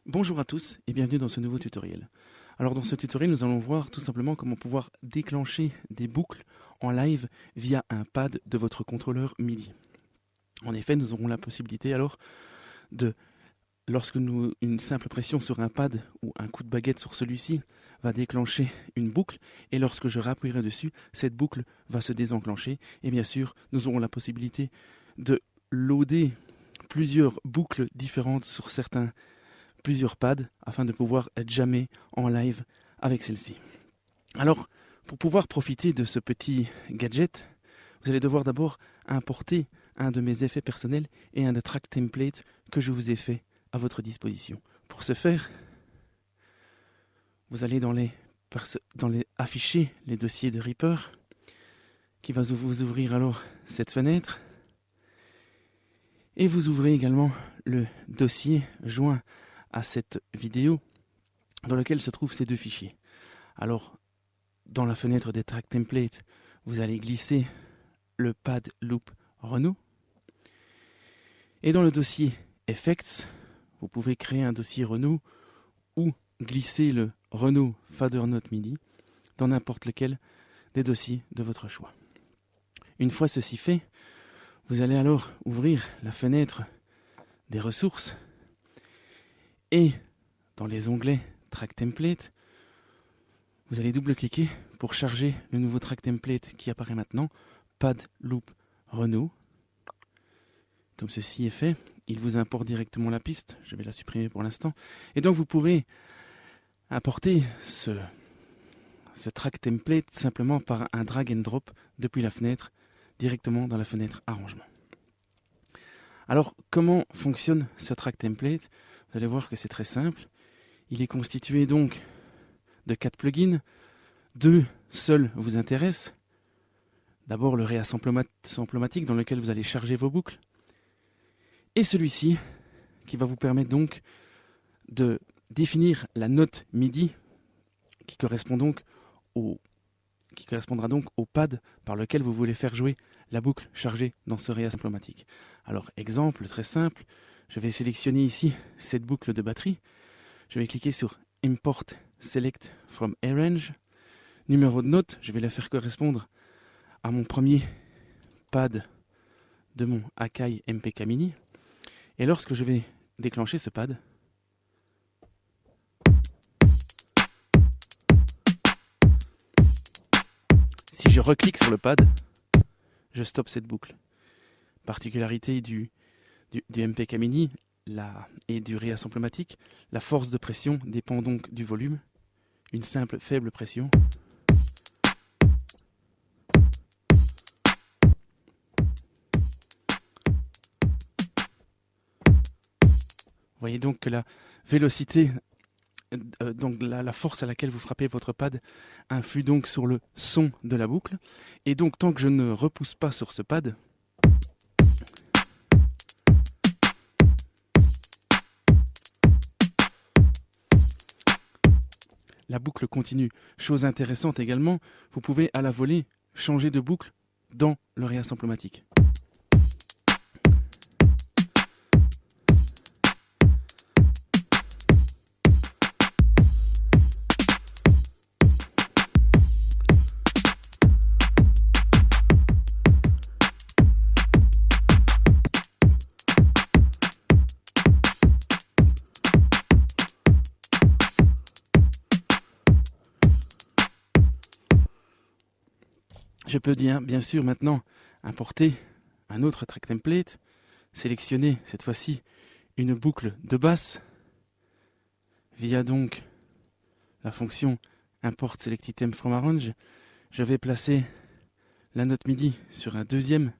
Bonjour à tous et bienvenue dans ce nouveau tutoriel. Alors dans ce tutoriel, nous allons voir tout simplement comment pouvoir déclencher des boucles en live via un pad de votre contrôleur MIDI. En effet, nous aurons la possibilité alors de, lorsque une simple pression sur un pad ou un coup de baguette sur celui-ci va déclencher une boucle, et lorsque je rappuierai dessus, cette boucle va se désenclencher. Et bien sûr, nous aurons la possibilité de loader plusieurs boucles différentes sur plusieurs pads afin de pouvoir jammer en live avec celle-ci. Alors, pour pouvoir profiter de ce petit gadget, vous allez devoir d'abord importer un de mes effets personnels et un de track template que je vous ai fait à votre disposition. Pour ce faire, vous allez dans les afficher les dossiers de Reaper qui va vous ouvrir alors cette fenêtre, et vous ouvrez également le dossier joint à cette vidéo dans lequel se trouvent ces deux fichiers. Alors, dans la fenêtre des track templates, vous allez glisser le pad loop Renault. Et dans le dossier Effects, vous pouvez créer un dossier Renault ou glisser le Renault Fader Note MIDI dans n'importe lequel des dossiers de votre choix. Une fois ceci fait, vous allez alors ouvrir la fenêtre des ressources et dans les onglets Track Template, vous allez double-cliquer pour charger le nouveau Track Template qui apparaît maintenant, Pad Loop Renault. Comme ceci est fait, il vous importe directement la piste, je vais la supprimer pour l'instant, et donc vous pourrez importer ce Track Template simplement par un drag and drop depuis la fenêtre, directement dans la fenêtre Arrangement. Alors, comment fonctionne ce Track Template ? Vous allez voir que c'est très simple. Il est constitué donc de 4 plugins. 2 seuls vous intéressent. D'abord le réassemblomatique dans lequel vous allez charger vos boucles. Et celui-ci qui va vous permettre donc de définir la note MIDI qui correspondra donc au pad par lequel vous voulez faire jouer la boucle chargée dans ce réassemblomatique. Alors, exemple très simple, je vais sélectionner ici cette boucle de batterie. Je vais cliquer sur Import Select from Arrange. Numéro de note, je vais la faire correspondre à mon premier pad de mon Akai MPK Mini. Et lorsque je vais déclencher ce pad, si je reclique sur le pad, je stoppe cette boucle. Particularité du MPK Mini et du réassemblomatique, la force de pression dépend donc du volume. Une simple faible pression vous voyez donc que la vélocité, donc la force à laquelle vous frappez votre pad influe donc sur le son de la boucle. Et donc tant que je ne repousse pas sur ce pad, la boucle continue. Chose intéressante également, vous pouvez à la volée changer de boucle dans le réassemblomatique. Je peux bien sûr maintenant importer un autre track template, sélectionner cette fois-ci une boucle de basse via donc la fonction Import Select Item from Arrange. Je vais placer la note MIDI sur un deuxième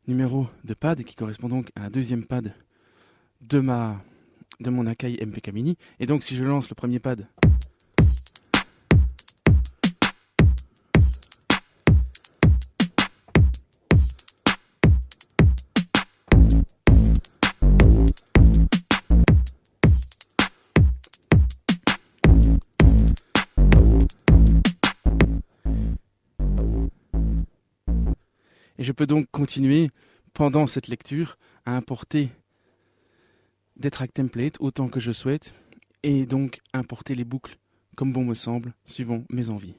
numéro de pad qui correspond donc à un deuxième pad de mon Akai MPK Mini. Et donc si je lance le premier pad, et je peux donc continuer pendant cette lecture à importer des track templates autant que je souhaite et donc importer les boucles comme bon me semble, suivant mes envies.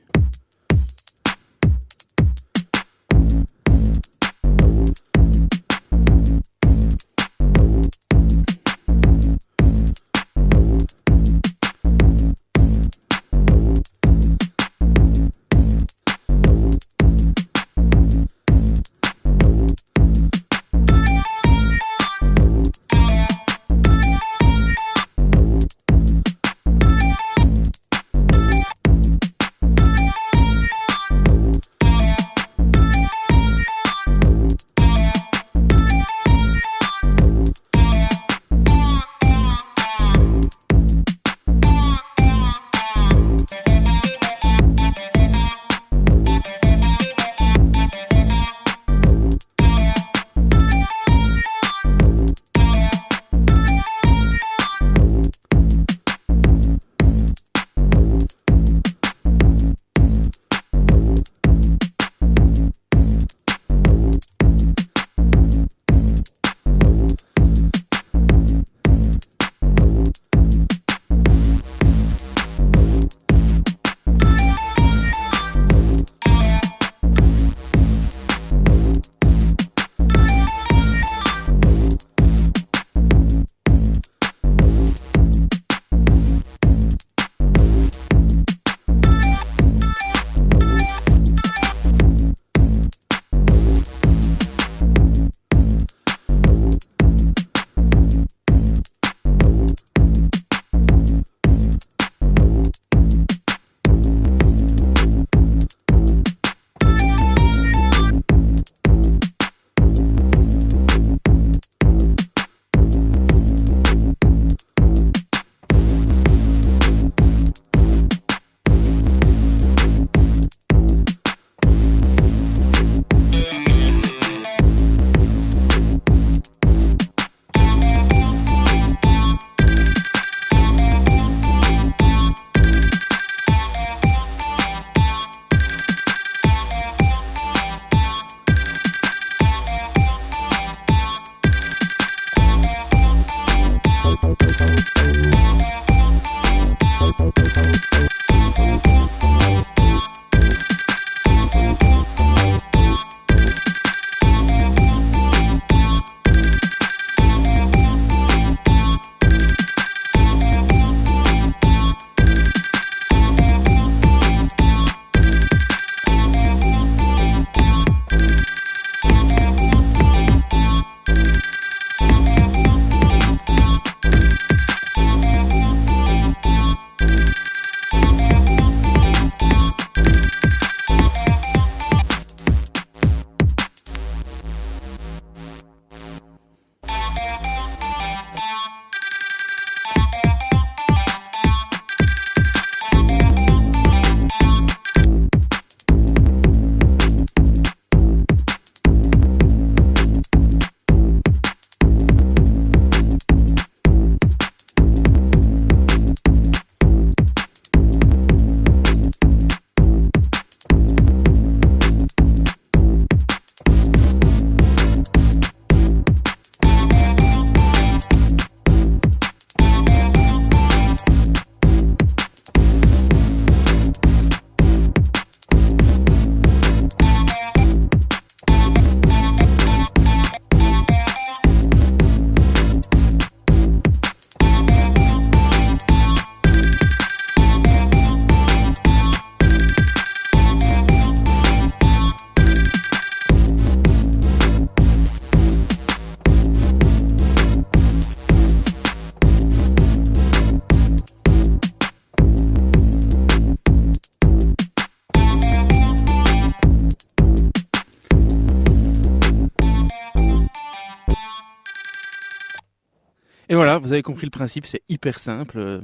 Et voilà, vous avez compris le principe, c'est hyper simple.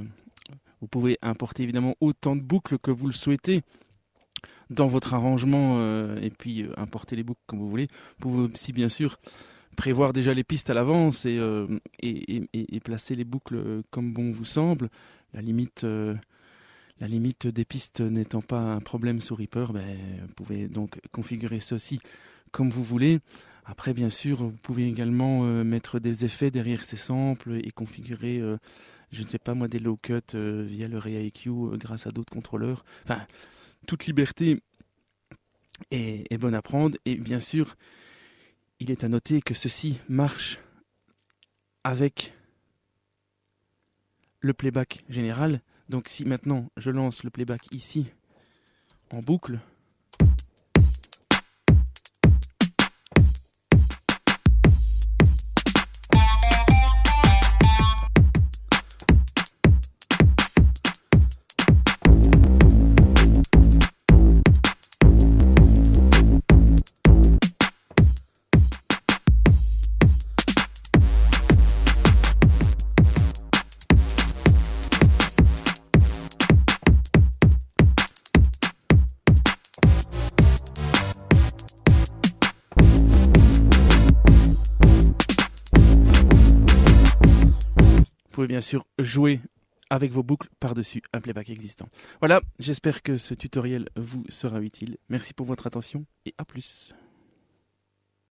Vous pouvez importer évidemment autant de boucles que vous le souhaitez dans votre arrangement et puis importer les boucles comme vous voulez. Vous pouvez aussi bien sûr prévoir déjà les pistes à l'avance et placer les boucles comme bon vous semble. La limite des pistes n'étant pas un problème sur Reaper, vous pouvez donc configurer ceci comme vous voulez. Après, bien sûr, vous pouvez également mettre des effets derrière ces samples et configurer, je ne sais pas moi, des low-cuts via le Ray-IQ grâce à d'autres contrôleurs. Enfin, toute liberté est bonne à prendre. Et bien sûr, il est à noter que ceci marche avec le playback général. Donc si maintenant je lance le playback ici en boucle, vous pouvez bien sûr jouer avec vos boucles par-dessus un playback existant. Voilà, j'espère que ce tutoriel vous sera utile. Merci pour votre attention et à plus.